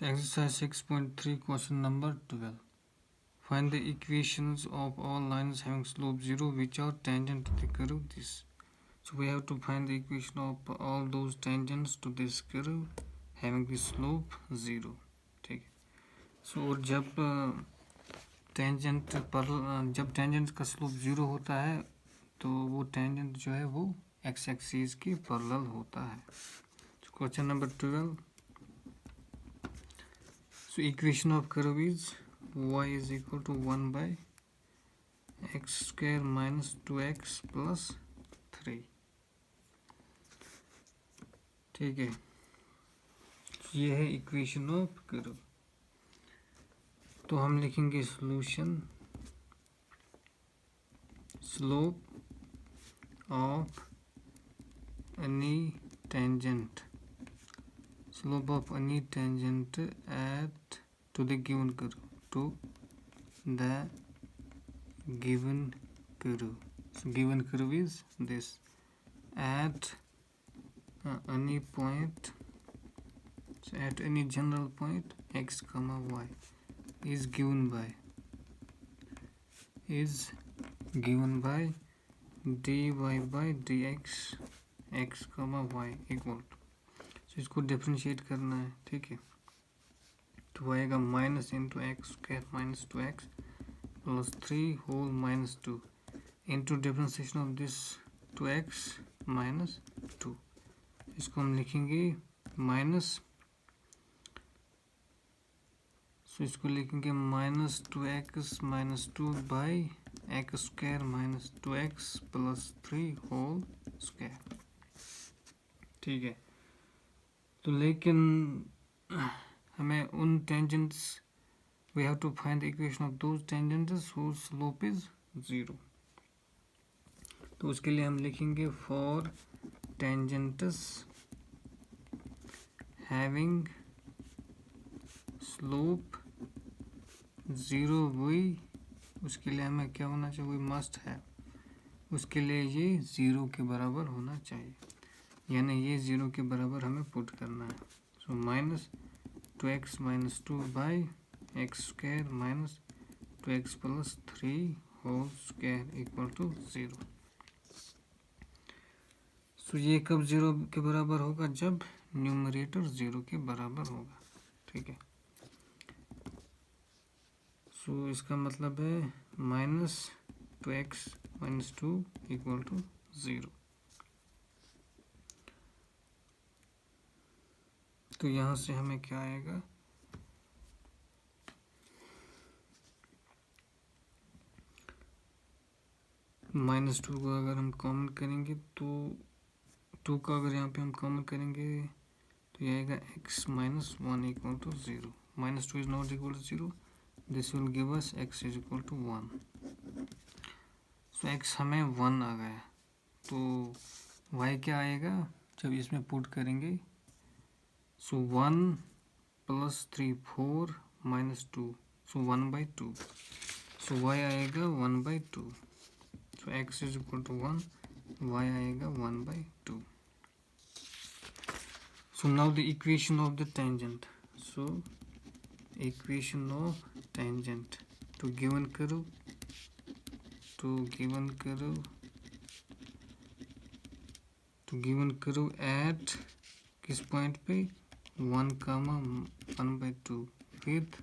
So exercise 6.3 question number 12. Find the equations of all lines having slope 0 which are tangent to the curve this. So we have to find the equation of all those tangents to this curve having the slope 0. ठीक है. So जब tangent का slope 0 होता है तो वो tangent जो है वो एक्स एक्सिस की पैरेलल होता है. Question number 12. So equation of curve is y is equal to 1 by x square minus 2x plus 3. ठीक है, ये है इक्वेशन ऑफ कर्व. तो हम लिखेंगे solution slope of any tangent at to the given curve So given curve is this. At any point, so at any general point x comma y is given by dy by dx x comma y equal to. So इसको differentiate करना है. ठीक है, तो आएगा minus into x square minus 2x plus 3 whole minus 2 into differentiation of this 2x minus 2. इसको हम लिखेंगे माइनस, सो इसको लिखेंगे minus 2x minus 2 by x square minus 2x plus 3 whole square. ठीक है, तो लेकिन हमें उन tangents we have to find the equation of those tangents whose slope is 0. तो उसके लिए हम लिखेंगे for tangents having slope 0 we, उसके लिए हमें क्या होना चाहिए, वी मस्ट है, उसके लिए ये 0 के बराबर होना चाहिए, यानी ये 0 के बराबर हमें पुट करना है. So minus 2x minus 2 by x square minus 2x plus 3 whole square equal to 0. So ये कब 0 के बराबर होगा, जब न्यूमरेटर 0 के बराबर होगा. ठीक है, सो इसका मतलब है minus 2x minus 2 equal to 0. तो यहाँ से हमें क्या आएगा, माइनस 2 को अगर हम कॉमन करेंगे तो 2 का अगर यहाँ पे हम कॉमन करेंगे तो ये आएगा x minus 1 equal to 0. Minus 2 is not equal to 0, this will give us x is equal to 1. So x हमें 1 आ गया, तो y क्या आएगा जब इसमें पुट करेंगे. So 1 plus 3 4 minus 2, so 1 by 2. So y आएगा 1 by 2. So x is equal to 1, y आएगा 1 by 2. So now the equation of the tangent. So equation of tangent to given curve at किस point पे 1 comma 1 by 2 with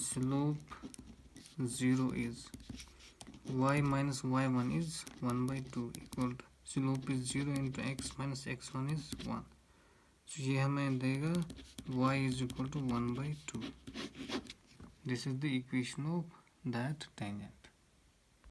slope 0 is y minus y1 is 1 by 2 equal to slope is 0 into x minus x1 is 1. So ये हमें देगा y is equal to 1 by 2. This is the equation of that tangent.